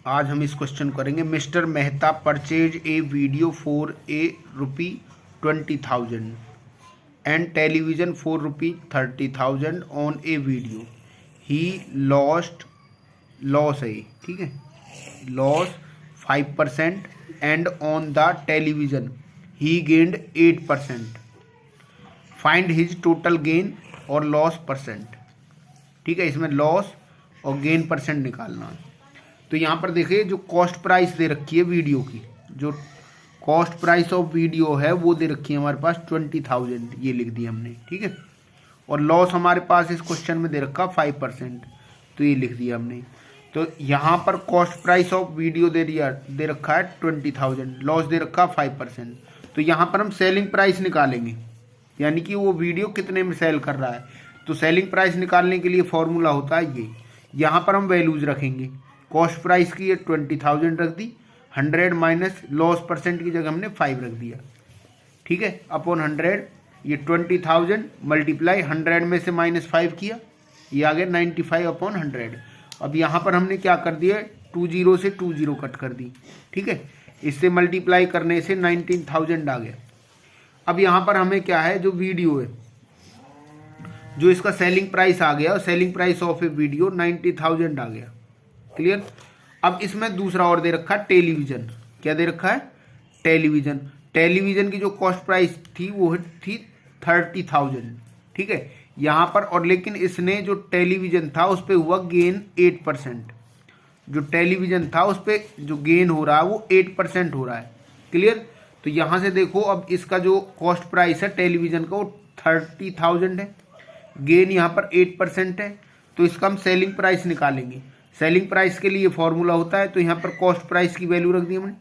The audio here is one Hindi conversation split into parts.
आज हम इस क्वेश्चन करेंगे। Mister Mehta purchase a video for a ₹20,000 and television for ₹30,000 on A video. He loss है, ठीक है, loss 5% and on the television he gained 8%। Find his total gain और लॉस परसेंट। ठीक है, इसमें लॉस और गेन परसेंट निकालना है। तो यहाँ पर देखिए जो कॉस्ट प्राइस दे रखी है वीडियो की, जो कॉस्ट प्राइस ऑफ वीडियो है वो दे रखी है हमारे पास 20,000, ये लिख दिया हमने, ठीक है। और लॉस हमारे पास इस क्वेश्चन में दे रखा 5%, तो ये लिख दिया हमने। तो यहाँ पर कॉस्ट प्राइस ऑफ वीडियो दे रखा है 20,000, लॉस दे रखा 5%। तो यहाँ पर हम सेलिंग प्राइस निकालेंगे, यानी कि वो वीडियो कितने में सेल कर रहा है। तो सेलिंग प्राइस निकालने के लिए फॉर्मूला होता है ये। यहाँ पर हम वैल्यूज रखेंगे, कॉस्ट प्राइस की ये 20,000 रख दी, 100 माइनस लॉस परसेंट की जगह हमने 5 रख दिया, ठीक है, अपॉन 100। ये 20,000 मल्टीप्लाई 100 में से -5 किया, ये आ गया 95 अपॉन 100। अब यहाँ पर हमने क्या कर दिया, 20 से 20 कट कर दी, ठीक है। इससे मल्टीप्लाई करने से 19,000 आ गया। अब यहाँ पर हमें क्या है, जो वीडियो है, जो इसका सेलिंग प्राइस आ गया, और selling price of A video 90,000 आ गया। क्लियर। अब इसमें दूसरा और दे रखा है टेलीविजन। क्या दे रखा है, टेलीविजन। टेलीविजन की जो कॉस्ट प्राइस थी वो थी 30,000, ठीक है यहाँ पर। और लेकिन इसने जो टेलीविजन था उस पर हुआ गेन 8%। जो टेलीविजन था उस पर जो गेन हो रहा है वो 8% हो रहा है। क्लियर। तो यहाँ से देखो, अब इसका जो कॉस्ट प्राइस है टेलीविजन का वो 30,000 है, गेन यहाँ पर 8% है। तो इसका हम सेलिंग प्राइस निकालेंगे। सेलिंग प्राइस के लिए फॉर्मूला होता है, तो यहाँ पर कॉस्ट प्राइस की वैल्यू रख दी हमने,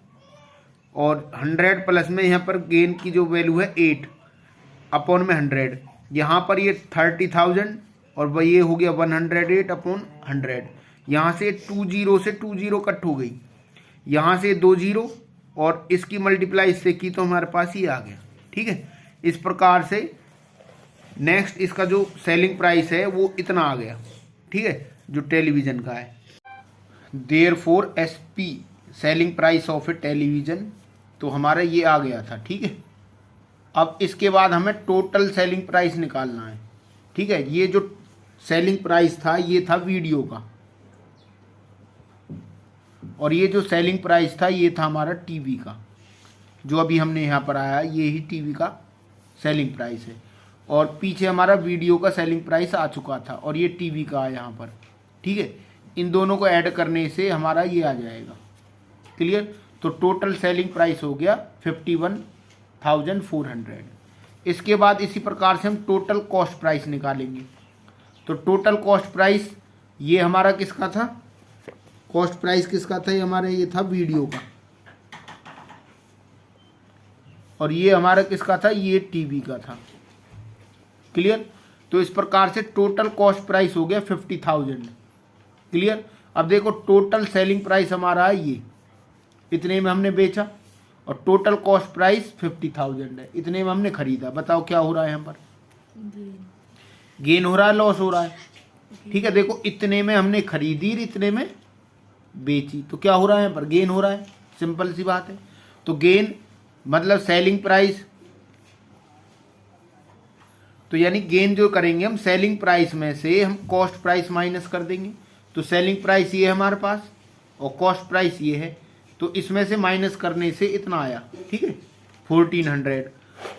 और 100 प्लस में यहाँ पर गेन की जो वैल्यू है 8 अपॉन में 100। यहाँ पर ये 30,000 और वह ये हो गया 108 अपॉन 100। यहाँ से 20 से 20 कट हो गई, यहाँ से 20 और इसकी मल्टीप्लाई इससे की तो हमारे पास ही आ गया, ठीक है। इस प्रकार से नेक्स्ट इसका जो सेलिंग प्राइस है वो इतना आ गया, ठीक है, जो टेलीविजन का है। Therefore SP selling price of A television, तो हमारा ये आ गया था, ठीक है। अब इसके बाद हमें टोटल सेलिंग प्राइस निकालना है, ठीक है। ये जो सेलिंग प्राइस था ये था वीडियो का, और ये जो सेलिंग प्राइस था ये था हमारा टीवी का। जो अभी हमने यहाँ पर आया ये ही टीवी का सेलिंग प्राइस है, और पीछे हमारा वीडियो का सेलिंग प्राइस आ चुका था, और ये टीवी का है यहाँ पर, ठीक है। इन दोनों को ऐड करने से हमारा ये आ जाएगा। क्लियर। तो टोटल सेलिंग प्राइस हो गया 51,400। इसके बाद इसी प्रकार से हम टोटल कॉस्ट प्राइस निकालेंगे। तो टोटल कॉस्ट प्राइस ये हमारा किसका था, कॉस्ट प्राइस किसका था, ये हमारा ये था वीडियो का, और ये हमारा किसका था, ये टीवी का था। क्लियर। तो इस प्रकार से टोटल कॉस्ट प्राइस हो गया 50,000। क्लियर। अब देखो टोटल सेलिंग प्राइस हमारा है ये, इतने में हमने बेचा, और टोटल कॉस्ट प्राइस 50,000 है, इतने में हमने खरीदा। बताओ क्या हो रहा है यहाँ पर, गेन हो रहा है, लॉस हो रहा है, ठीक है। देखो इतने में हमने खरीदी, इतने में बेची, तो क्या हो रहा है यहाँ पर, गेन हो रहा है। सिंपल सी बात है। तो गेन मतलब सेलिंग प्राइस, तो यानी गेन जो करेंगे हम सेलिंग प्राइस में से हम कॉस्ट प्राइस माइनस कर देंगे। तो सेलिंग प्राइस ये है हमारे पास और कॉस्ट प्राइस ये है, तो इसमें से माइनस करने से इतना आया, ठीक है, 1400।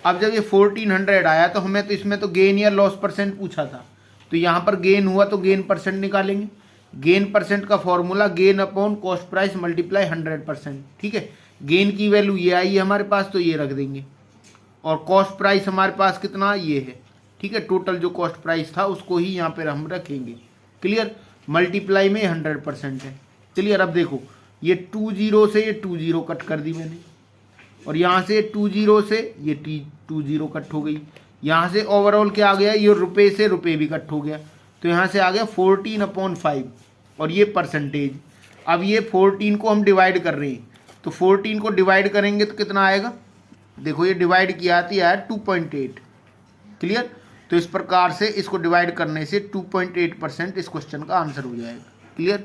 अब जब ये 1400 आया तो हमें तो इसमें तो गेन या लॉस परसेंट पूछा था, तो यहाँ पर गेन हुआ तो गेन परसेंट निकालेंगे। गेन परसेंट का formula gain upon cost price multiply 100%, ठीक है। गेन की वैल्यू ये आई है हमारे पास, तो ये रख देंगे, और कॉस्ट प्राइस हमारे पास कितना ये है, ठीक है। टोटल जो कॉस्ट प्राइस था उसको ही यहाँ पर हम रखेंगे। क्लियर। मल्टीप्लाई में 100% है। क्लियर। अब देखो ये 20 से ये 20 कट कर दी मैंने, और यहाँ से 20 से ये 20 कट हो गई। यहाँ से ओवरऑल क्या आ गया, ये रुपए से रुपए भी कट हो गया, तो यहाँ से आ गया 14/5, और ये परसेंटेज। अब ये 14 को हम डिवाइड कर रहे हैं, तो 14 को डिवाइड करेंगे तो कितना आएगा, देखो ये डिवाइड किया है 2.8। क्लियर। तो इस प्रकार से इसको डिवाइड करने से 2.8% इस क्वेश्चन का आंसर हो जाएगा। क्लियर।